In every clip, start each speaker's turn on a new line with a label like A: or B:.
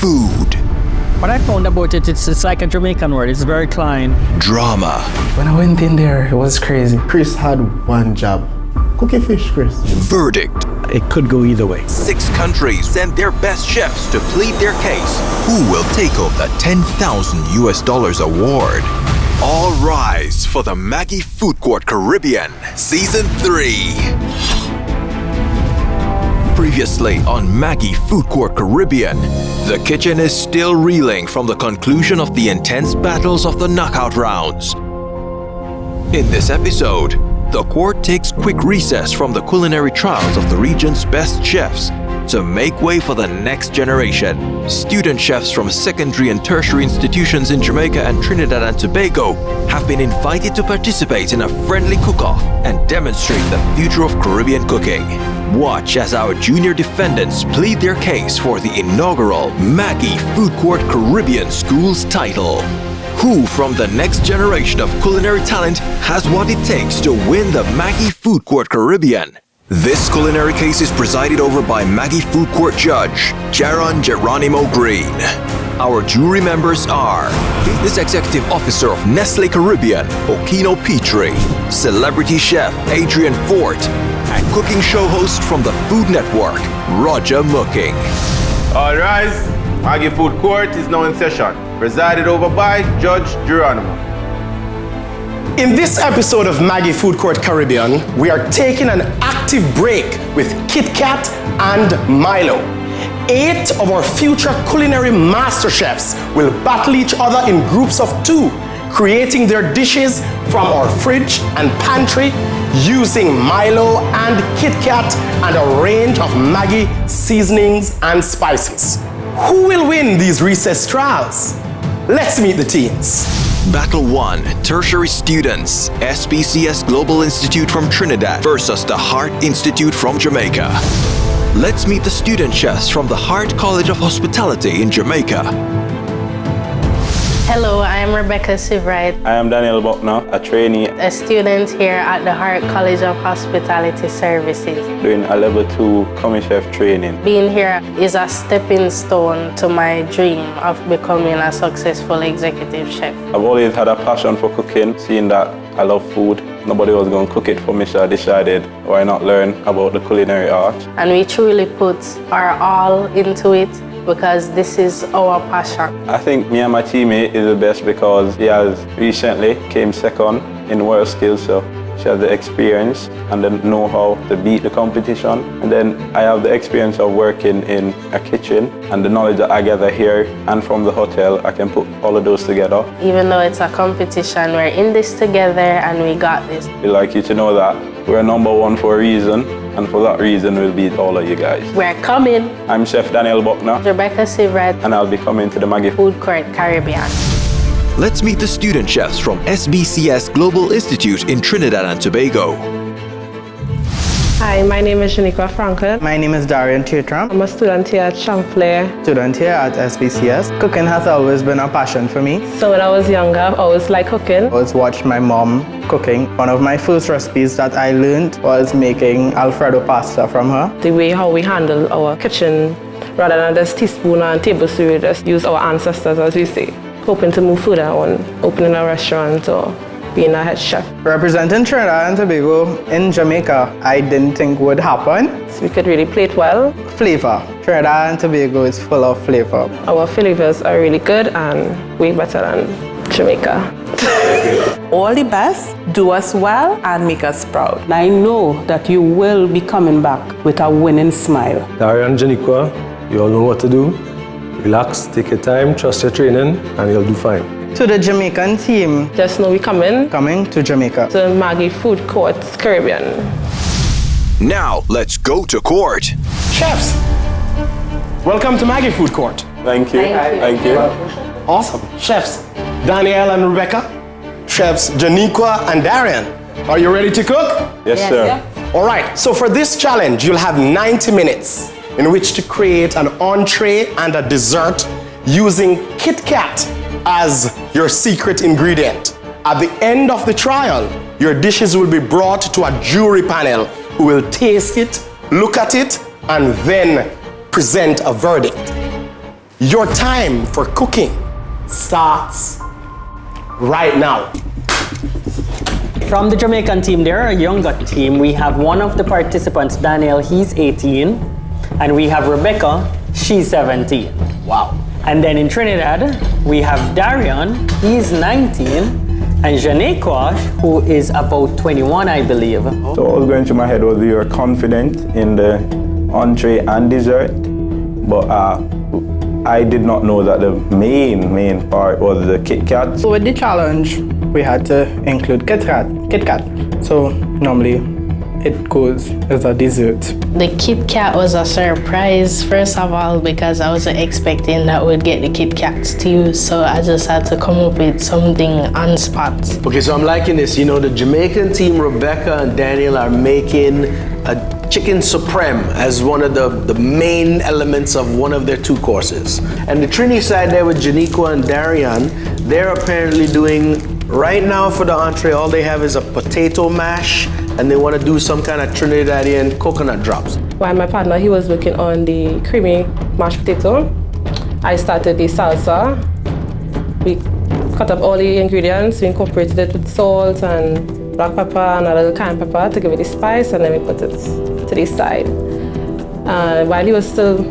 A: Food.
B: What I found about it, it's like a Jamaican word. It's very clean.
A: Drama.
C: When I went in there, it was crazy. Chris had one job. Cooking fish, Chris.
A: Verdict.
D: It could go either way.
A: 6 countries send their best chefs to plead their case. Who will take home the $10,000 award? All rise for the Maggi Food Court Caribbean Season 3. Previously on Maggi Food Court Caribbean, the kitchen is still reeling from the conclusion of the intense battles of the knockout rounds. In this episode, the court takes quick recess from the culinary trials of the region's best chefs to make way for the next generation. Student chefs from secondary and tertiary institutions in Jamaica and Trinidad and Tobago have been invited to participate in a friendly cook-off and demonstrate the future of Caribbean cooking. Watch as our junior defendants plead their case for the inaugural Maggi Food Court Caribbean School's title. Who from the next generation of culinary talent has what it takes to win the Maggi Food Court Caribbean? This culinary case is presided over by Maggi Food Court Judge Jaron Geronimo Green. Our jury members are Business Executive Officer of Nestle Caribbean, Okino Petrie, Celebrity Chef Adrian Fort, and cooking show host from the Food Network, Roger Mooking.
E: All rise. Maggi Food Court is now in session, presided over by Judge Geronimo.
F: In this episode of Maggi Food Court Caribbean, we are taking an active break with Kit Kat and Milo. 8 of our future culinary master chefs will battle each other in groups of 2, creating their dishes from our fridge and pantry using Milo and Kit Kat and a range of Maggi seasonings and spices. Who will win these recess trials? Let's meet the teams.
A: Battle 1, Tertiary Students, SBCS Global Institute from Trinidad versus the Hart Institute from Jamaica. Let's meet the student chefs from the Hart College of Hospitality in Jamaica.
G: Hello, I am Rebecca Sivright.
H: I am Daniel Buckner, a trainee,
G: a student here at the Hart College of Hospitality Services.
H: Doing a level 2 commis chef training.
G: Being here is a stepping stone to my dream of becoming a successful executive chef.
H: I've always had a passion for cooking, seeing that I love food. Nobody was going to cook it for me, so I decided, why not learn about the culinary art?
G: And we truly put our all into it, because this is our passion.
H: I think me and my teammate is the best because she has recently came second in world skills, so she has the experience and the know-how to beat the competition. And then I have the experience of working in a kitchen, and the knowledge that I gather here and from the hotel, I can put all of those together.
G: Even though it's a competition, we're in this together and we got this.
H: We'd like you to know that we're number 1 for a reason, and for that reason, we'll beat all of you guys.
G: We're coming.
H: I'm Chef Daniel Buckner.
G: Rebecca Sivright.
H: And I'll be coming to the Maggi
G: Food Court Caribbean.
A: Let's meet the student chefs from SBCS Global Institute in Trinidad and Tobago.
I: Hi, my name is Janika Frankel.
J: My name is Darian Teutram.
I: I'm a student here at Champlain.
J: Student here at SBCS. Cooking has always been a passion for me.
I: So when I was younger, I always liked cooking.
J: I always watched my mom cooking. One of my first recipes that I learned was making Alfredo pasta from her.
I: The way how we handle our kitchen, rather than just teaspoon and tablespoon, we just use our ancestors, as we say. Hoping to move further on, opening a restaurant or being a head chef.
J: Representing Trinidad and Tobago in Jamaica, I didn't think would happen.
I: So we could really plate well.
J: Flavor. Trinidad and Tobago is full of flavor.
I: Our flavors are really good and way better than Jamaica.
K: All the best, do us well and make us proud. I know that you will be coming back with a winning smile.
D: Darian, Janika, you all know what to do. Relax, take your time, trust your training, and you'll do fine.
J: To the Jamaican team,
I: just know we coming
J: to Jamaica.
I: To Maggi Food Court Caribbean.
A: Now, let's go to court.
F: Chefs, welcome to Maggi Food Court.
H: Thank you. Thank you.
F: Awesome. Chefs, Danielle and Rebecca. Chefs, Janika and Darian. Are you ready to cook?
H: Yes, sir.
F: Yeah. All right, so for this challenge, you'll have 90 minutes in which to create an entree and a dessert using Kit Kat as your secret ingredient. At the end of the trial, your dishes will be brought to a jury panel who will taste it, look at it, and then present a verdict. Your time for cooking starts right now.
B: From the Jamaican team, they're a younger team. We have one of the participants, Daniel, he's 18. And we have Rebecca, she's 17.
F: Wow.
B: And then in Trinidad, we have Darian, he's 19. And Jamaica, who is about 21, I believe.
H: So what was going through my head was you were confident in the entree and dessert, but I did not know that the main part was the Kit Kat.
J: So with the challenge, we had to include Kit Kat. So normally it goes as a dessert.
G: The Kit Kat was a surprise, first of all, because I wasn't expecting that we'd get the Kit Kats to use, so I just had to come up with something on spot.
C: Okay, so I'm liking this. You know, the Jamaican team, Rebecca and Daniel, are making a chicken supreme as one of the main elements of one of their two courses. And the Trini side there with Janiqua and Darian, they're apparently doing, right now for the entree, all they have is a potato mash, and they want to do some kind of Trinidadian coconut drops.
I: While my partner, he was working on the creamy mashed potato, I started the salsa. We cut up all the ingredients, we incorporated it with salt and black pepper and a little cayenne pepper to give it the spice, and then we put it to the side. While he was still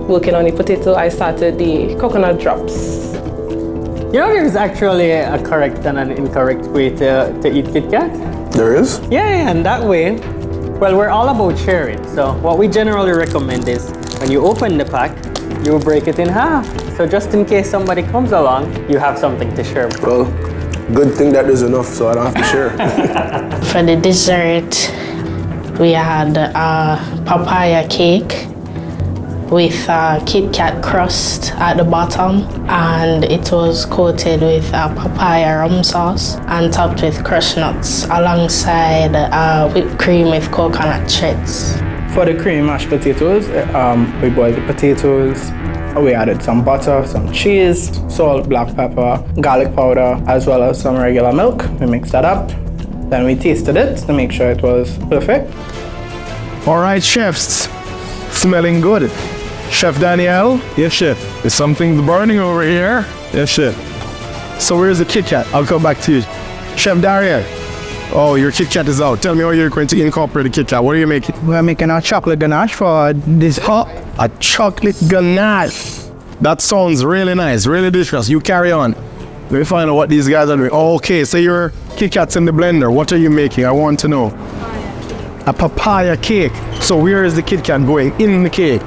I: working on the potato, I started the coconut drops.
B: You know, there's actually a correct and an incorrect way to eat Kit Kat.
C: There is?
B: Yeah, and that way, well, we're all about sharing. So what we generally recommend is when you open the pack, you break it in half. So just in case somebody comes along, you have something to share.
C: Well, good thing that there's enough, so I don't have to share.
G: For the dessert, we had a papaya cake with a Kit Kat crust at the bottom, and it was coated with a papaya rum sauce and topped with crushed nuts alongside whipped cream with coconut shreds.
J: For the creamy mashed potatoes, we boiled the potatoes. We added some butter, some cheese, salt, black pepper, garlic powder, as well as some regular milk. We mixed that up. Then we tasted it to make sure it was perfect.
L: All right, chefs, smelling good. Chef Daniel? Yes, chef. There's something burning over here. Yes, chef. So where's the Kit Kat? I'll come back to you. Chef Darian. Oh, your Kit Kat is out. Tell me how you're going to incorporate the Kit Kat. What are you making?
J: We're making a chocolate ganache for this.
L: A chocolate ganache. That sounds really nice, really delicious. You carry on. Let me find out what these guys are doing. Okay, so your Kit Kat's in the blender. What are you making? I want to know. A papaya cake. So where is the Kit Kat going? In the cake.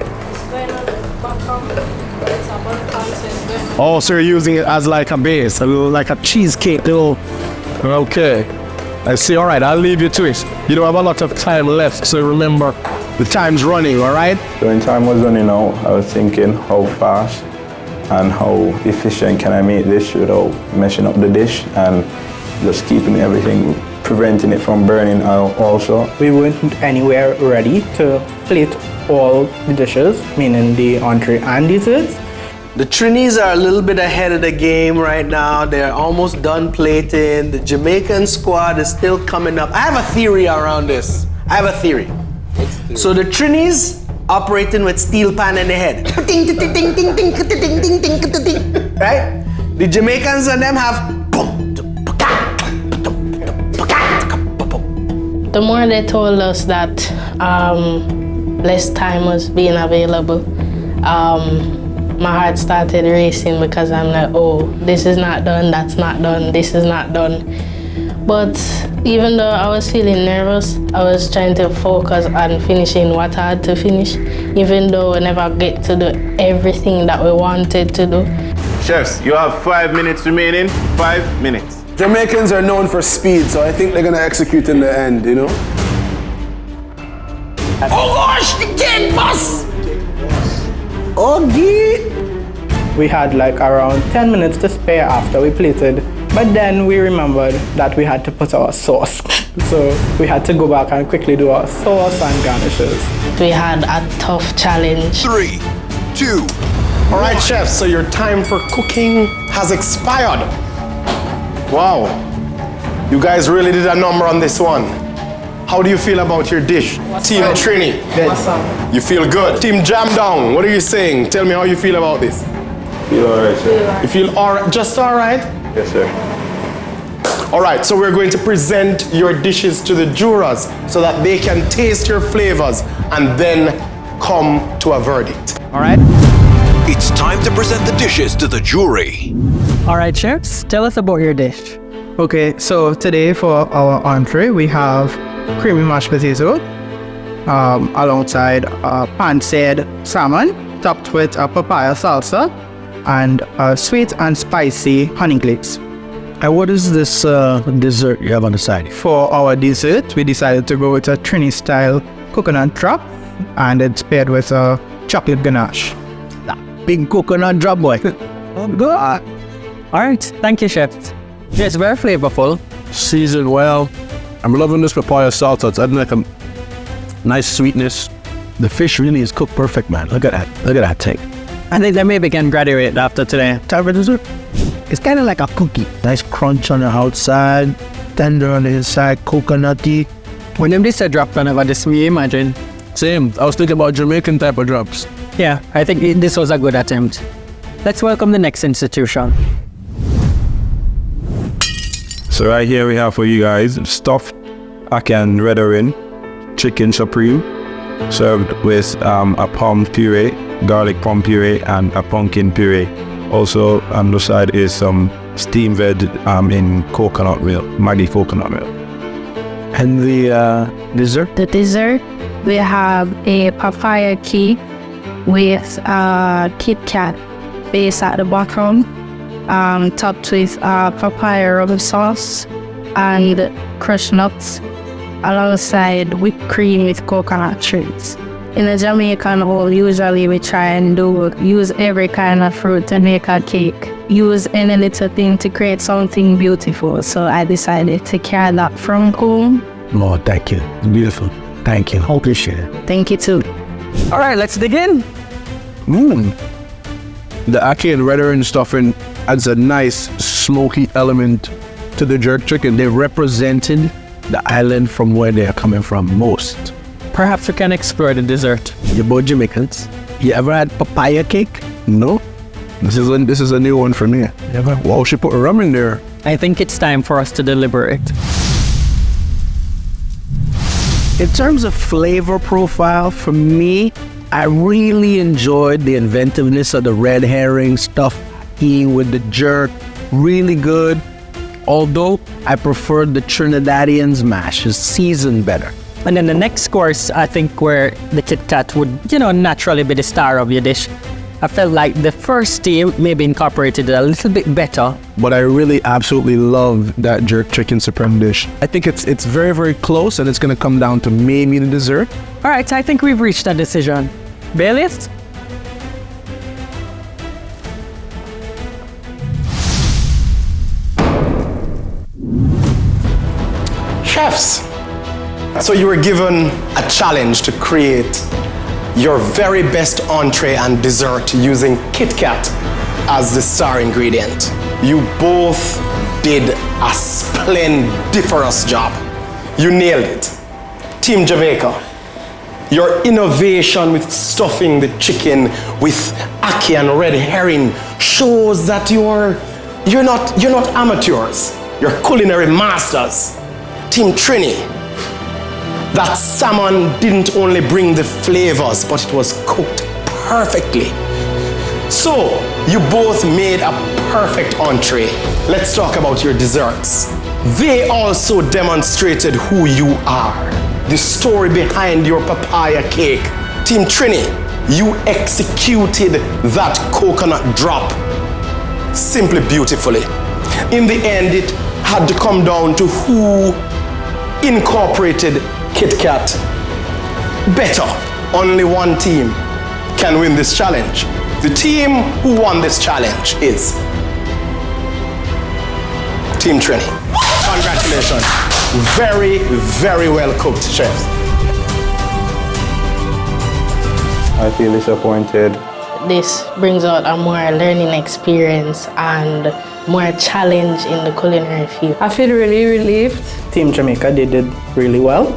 L: Oh, so you're using it as like a base, a little like a cheesecake, little. Okay. I see. All right, I'll leave you to it. You don't have a lot of time left, so remember, the time's running. All right.
H: So when time was running out, I was thinking how fast and how efficient can I make this without messing up the dish and just keeping everything, preventing it from burning out also.
J: We weren't anywhere ready to plate all the dishes, meaning the entree and desserts.
C: The Trinis are a little bit ahead of the game right now. They're almost done plating. The Jamaican squad is still coming up. I have a theory around this. I have a theory. So the Trinis operating with steel pan in the head. Right? The Jamaicans and them have.
G: The more they told us that less time was being available, my heart started racing because I'm like, oh, this is not done, that's not done, this is not done. But even though I was feeling nervous, I was trying to focus on finishing what I had to finish, even though we never get to do everything that we wanted to do.
E: Chefs, you have 5 minutes remaining. 5 minutes.
C: Jamaicans are known for speed, so I think they're gonna execute in the end, you know?
F: Oh gosh, the cake boss! Oh, gee.
J: We had like around 10 minutes to spare after we plated, but then we remembered that we had to put our sauce. So we had to go back and quickly do our sauce and garnishes.
G: We had a tough challenge.
A: 3, 2.
F: All right, chefs, so your time for cooking has expired. Wow, you guys really did a number on this one. How do you feel about your dish? Team Trini?
I: Awesome.
F: You feel good? Team Jam Down, what are you saying? Tell me how you feel about this.
H: Feel all right, sir.
F: You feel all right, just all right?
H: Yes, sir.
F: All right, so we're going to present your dishes to the jurors so that they can taste your flavors and then come to a verdict.
B: All right.
A: It's time to present the dishes to the jury.
B: All right, chefs, tell us about your dish.
J: Okay, so today for our entree, we have creamy mashed potato alongside pan-seared salmon topped with a papaya salsa and sweet and spicy honey glazes.
L: And what is this dessert you have on the side?
J: For our dessert, we decided to go with a Trini-style coconut drop, and it's paired with a chocolate ganache.
L: Big coconut drop, boy.
B: Oh, good. All right, thank you, chefs. It's very flavorful.
D: Seasoned well. I'm loving this papaya salsa. It's adding like a nice sweetness.
L: The fish really is cooked perfect, man. Look at that. Look at that thing.
B: I think that maybe can graduate after today.
L: Time for dessert. It's kind of like a cookie. Nice crunch on the outside, tender on the inside, coconutty.
B: When them this a drop whenever this we imagine.
D: Same. I was thinking about Jamaican type of drops.
B: Yeah, I think this was a good attempt. Let's welcome the next institution.
H: So right here we have for you guys stuffed ackee and red herring, chicken supreme, served with a palm puree, garlic palm puree, and a pumpkin puree. Also on the side is some steamed veg in coconut milk, Maggi coconut milk.
L: And the dessert?
G: The dessert, we have a papaya cake with a Kit Kat base at the bottom, topped with papaya rubber sauce and crushed nuts, alongside whipped cream with coconut treats. In a Jamaican home, usually we try and use every kind of fruit to make a cake. Use any little thing to create something beautiful. So I decided to carry that from home.
L: Oh, thank you. It's beautiful. Thank you. I appreciate it.
G: Thank you too.
B: All right, let's dig in.
D: The ackee and red herring stuffing adds a nice smoky element to the jerk chicken.
L: They represented the island from where they are coming from most.
B: Perhaps we can explore the dessert.
L: You're both Jamaicans. You ever had papaya cake?
D: No. This is a new one for me.
L: Never.
D: Wow, she put rum in there.
B: I think it's time for us to deliberate.
L: In terms of flavor profile, for me, I really enjoyed the inventiveness of the red herring stuffed ackee with the jerk. Really good. Although I preferred the Trinidadian's mash. It's seasoned better.
B: And then the next course, I think, where the Kit Kat would, naturally be the star of your dish. I felt like the first team maybe incorporated it a little bit better.
D: But I really absolutely love that jerk chicken supreme dish. I think it's very, very close, and it's gonna come down to maybe the dessert.
B: All right, I think we've reached a decision. Bailiffs?
F: Chefs, so you were given a challenge to create your very best entree and dessert using Kit Kat as the star ingredient. You both did a splendiferous job. You nailed it. Team Jamaica, your innovation with stuffing the chicken with ackee and red herring shows that you're not amateurs. You're culinary masters. Team Trini, that salmon didn't only bring the flavors, but it was cooked perfectly. So, you both made a perfect entree. Let's talk about your desserts. They also demonstrated who you are. The story behind your papaya cake. Team Trini, you executed that coconut drop simply beautifully. In the end, it had to come down to who incorporated Kit Kat better. Only one team can win this challenge. The team who won this challenge is Team Trini. Congratulations. Very, very well cooked, chefs.
H: I feel disappointed.
G: This brings out a more learning experience and more challenge in the culinary field.
I: I feel really relieved.
J: Team Jamaica, they did really well.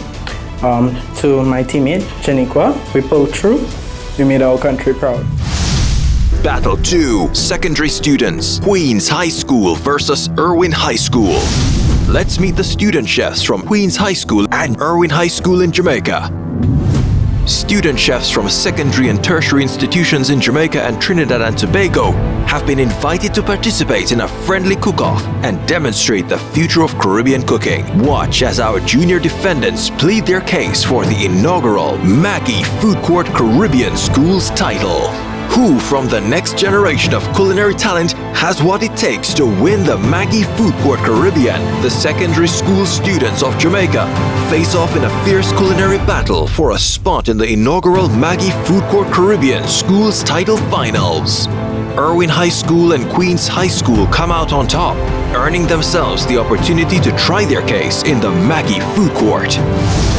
J: To my teammate, Janiqua, we pulled through. We made our country proud.
A: Battle 2, Secondary Students, Queens High School versus Irwin High School. Let's meet the student chefs from Queens High School and Irwin High School in Jamaica. Student chefs from secondary and tertiary institutions in Jamaica and Trinidad and Tobago have been invited to participate in a friendly cook-off and demonstrate the future of Caribbean cooking. Watch as our junior defendants plead their case for the inaugural Maggi Food Court Caribbean Schools title. Who from the next generation of culinary talent has what it takes to win the Maggi Food Court Caribbean? The secondary school students of Jamaica face off in a fierce culinary battle for a spot in the inaugural Maggi Food Court Caribbean Schools title finals. Irwin High School and Queens High School come out on top, earning themselves the opportunity to try their case in the Maggi Food Court.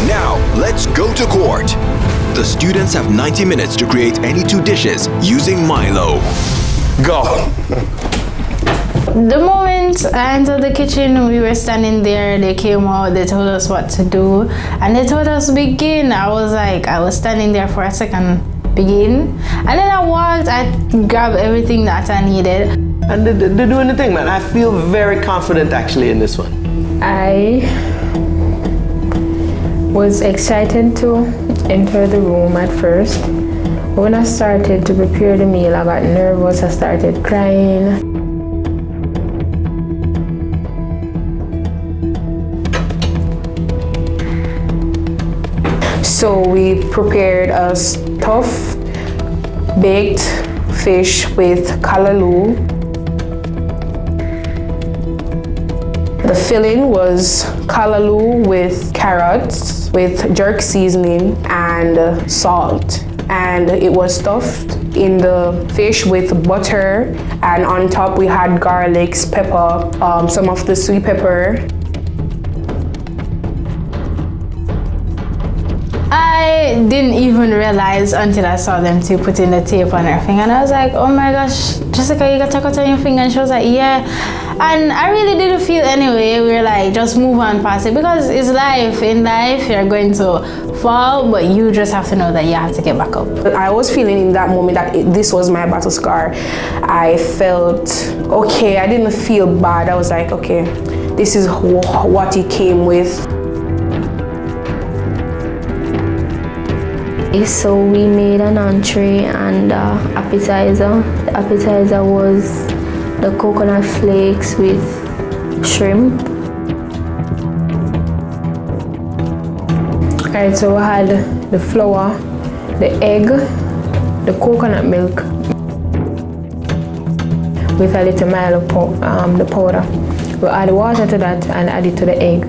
A: Now, let's go to court. The students have 90 minutes to create any two dishes using Milo.
F: Go.
G: The moment I entered the kitchen, we were standing there, they came out, they told us what to do, and they told us begin. I was standing there for a second, begin, and then I walked, I grabbed everything that I needed.
C: And they're doing the thing, man. I feel very confident actually in this one.
M: I was excited to enter the room at first. When I started to prepare the meal, I got nervous, I started crying. So we prepared a stuffed baked fish with callaloo. The filling was callaloo with carrots, with jerk seasoning and salt. And it was stuffed in the fish with butter, and on top we had garlic, pepper, some of the sweet pepper.
G: I didn't even realize until I saw them two putting the tape on her finger, and I was like, oh my gosh, Jessica, you got to cut on your finger? And she was like, yeah. And I really didn't feel anyway. We were like, just move on past it, because it's life. In life, you're going to fall, but you just have to know that you have to get back up.
M: I was feeling in that moment that this was my battle scar. I felt okay. I didn't feel bad. I was like, okay, this is what it came with.
N: So we made an entree and appetizer. The appetizer was the coconut flakes with shrimp.
M: Alright, so we had the flour, the egg, the coconut milk with a little Milo the powder. We add water to that and add it to the egg.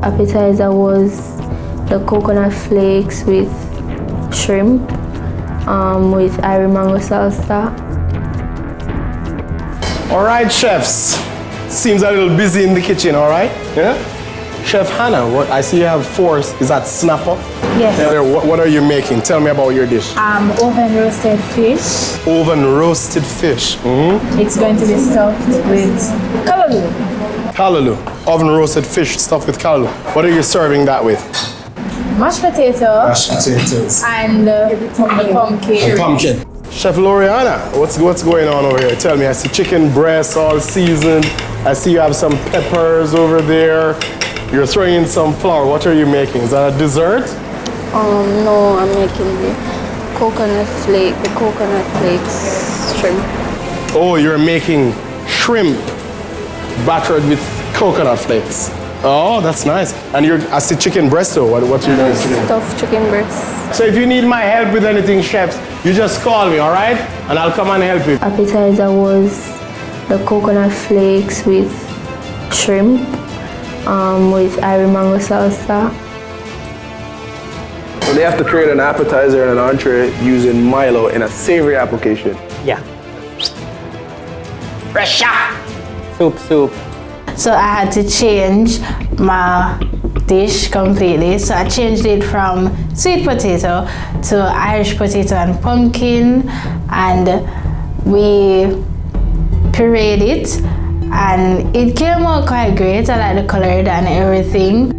N: Appetizer was the coconut flakes with shrimp with Irish mango salsa.
F: All right, chefs. Seems a little busy in the kitchen, all right? Yeah? Chef Hannah, what I see you have four. Is that snapper?
M: Yes.
F: What are you making? Tell me about your dish.
M: Oven roasted fish.
F: Oven roasted fish. Mm-hmm.
M: It's going to be stuffed with callaloo.
F: Callaloo. Oven roasted fish stuffed with callaloo. What are you serving that with?
M: Mashed potato.
F: Mashed potatoes.
M: And the pumpkin.
F: Pumpkin. Chef Loriana, what's going on over here? Tell me, I see chicken breasts all seasoned. I see you have some peppers over there. You're throwing in some flour. What are you making? Is that a dessert?
N: No, I'm making the coconut flakes shrimp.
F: Oh, you're making shrimp battered with coconut flakes. Oh, that's nice. And I see chicken breast though. What you doing?
N: Stuffed chicken breast.
F: So if you need my help with anything, chefs, you just call me, all right? And I'll come and help you.
N: Appetizer was the coconut flakes with shrimp with Irish mango salsa.
D: So they have to create an appetizer and an entree using Milo in a savory application.
B: Yeah.
C: Russia!
B: Soup.
G: So I had to change my dish completely. So I changed it from sweet potato to Irish potato and pumpkin, and we pureed it, and it came out quite great. I like the color and everything.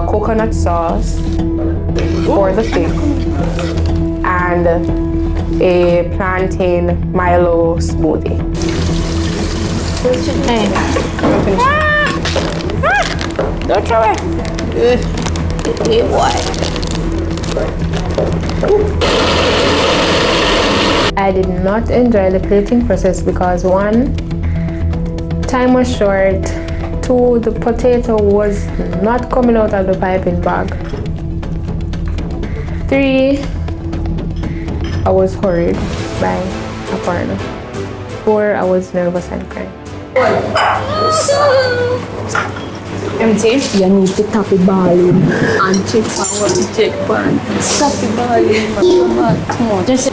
M: Coconut sauce, for the steak, and a plantain Milo smoothie.
N: Don't throw it.
M: I did not enjoy the plating process because 1, time was short, 2, the potato was not coming out of the piping bag, 3, I was hurried by a partner, 4, I was nervous and crying.
N: Empty? You need to tap the volume and check power to check pan. Tap the volume. Come on, just.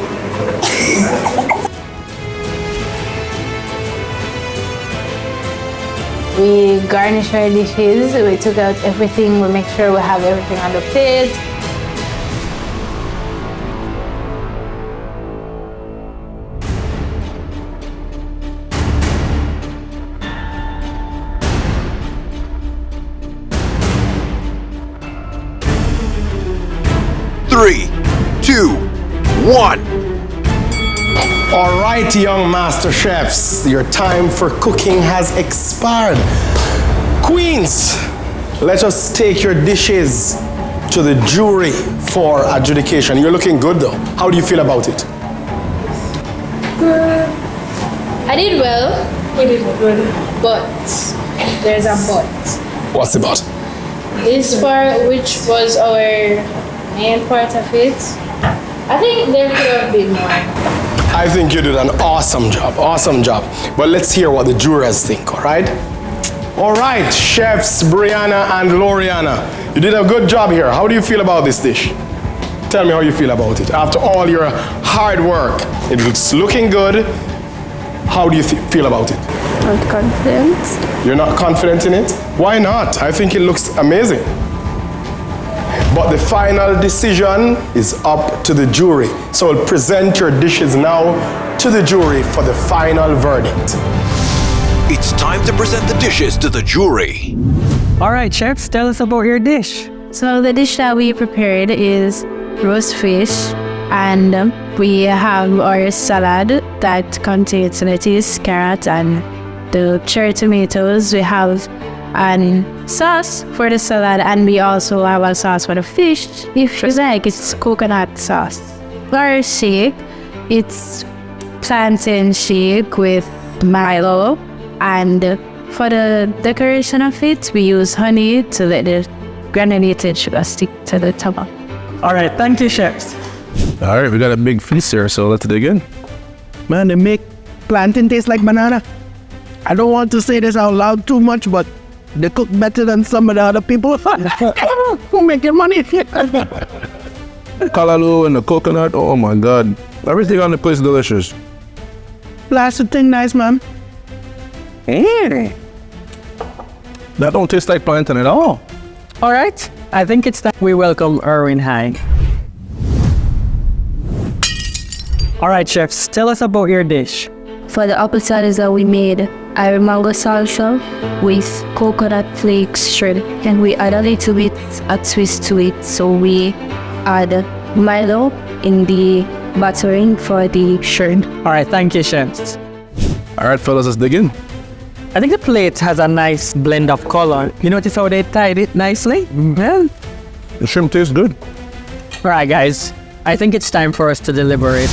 G: We garnish our dishes, we took out everything, we make sure we have everything on the plate.
A: Three, 2, 1.
F: All right, young master chefs, your time for cooking has expired. Queens, let us take your dishes to the jury for adjudication. You're looking good though. How do you feel about it?
G: I did well. You did good. But there's a but.
F: What's the but?
G: This part, which was our main part of it, I think there could have been more.
F: I think you did an awesome job, But let's hear what the jurors think, all right? All right, chefs Brianna and Loriana, you did a good job here. How do you feel about this dish? Tell me how you feel about it. After all your hard work, it's looking good. How do you feel about it?
N: Not confident.
F: You're not confident in it? Why not? I think it looks amazing. But the final decision is up to the jury. So I'll present your dishes now to the jury for the final verdict.
A: It's time to present the dishes to the jury.
B: All right, chefs, tell us about your dish.
G: So the dish that we prepared is roast fish, and we have our salad that contains lettuce, carrot, and the cherry tomatoes. We have and sauce for the salad, and we also have a sauce for the fish. If you like, it's coconut sauce. For our shake, it's plantain shake with Milo, and for the decoration of it, we use honey to let the granulated sugar stick to the top.
B: All right, thank you, chefs.
D: All right, we got a big feast here, so let's dig in.
J: Man, they make plantain taste like banana. I don't want to say this out loud too much, but they cook better than some of the other people. Who making money?
D: Callaloo and the coconut, oh my God. Everything on the place is delicious.
J: Last thing nice, man.
D: That don't taste like plantain at all.
B: All right, I think it's time we welcome Erwin High. All right, chefs, tell us about your dish.
N: For the appetizer, we made our mango salsa with coconut flakes shrimp, and we add a little bit a twist to it. So we add Milo in the battering for the shrimp.
B: All right, thank you, chefs.
D: All right, fellas, let's dig in.
B: I think the plate has a nice blend of color. You notice how they tied it nicely? Well,
D: the shrimp tastes good.
B: All right, guys, I think it's time for us to deliberate.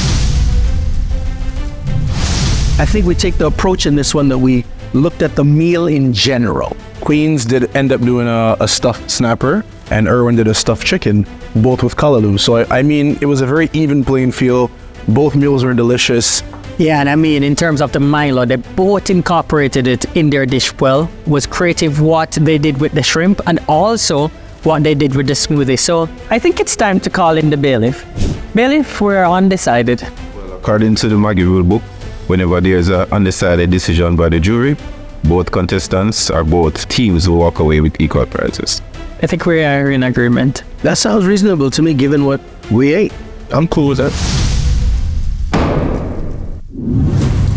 J: I think we take the approach in this one that we looked at the meal in general.
D: Queens did end up doing a stuffed snapper, and Erwin did a stuffed chicken, both with callaloo. So, I mean, it was a very even playing field. Both meals were delicious.
B: Yeah, and I mean, in terms of the Milo, they both incorporated it in their dish well. It was creative what they did with the shrimp and also what they did with the smoothie. So I think it's time to call in the bailiff. Bailiff, we're undecided.
H: Well, according to the Maggi rule book, whenever there's an undecided decision by the jury, both contestants or both teams will walk away with equal prizes.
B: I think we are in agreement.
J: That sounds reasonable to me given what we ate.
D: I'm cool with that.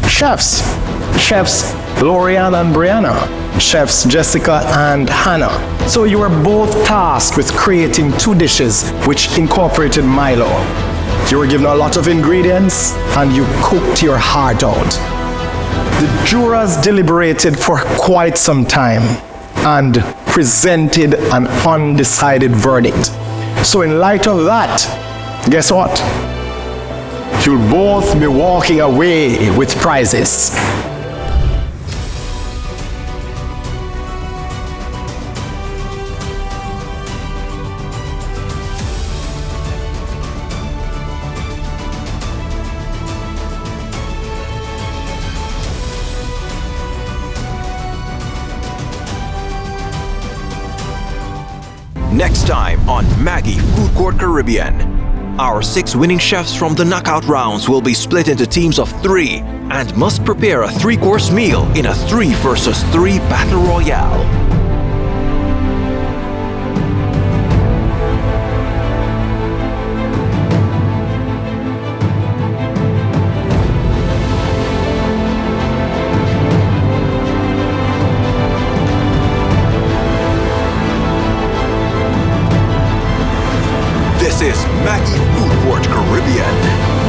F: Chefs Loriana and Brianna, chefs Jessica and Hannah. So you were both tasked with creating 2 dishes which incorporated Milo. You were given a lot of ingredients and you cooked your heart out. The jurors deliberated for quite some time and presented an undecided verdict. So in light of that, guess what? You'll both be walking away with prizes.
A: Next time on Maggi Food Court Caribbean, our 6 winning chefs from the knockout rounds will be split into teams of 3 and must prepare a 3-course meal in a 3 versus 3 battle royale. This is Maggi Food Court Caribbean.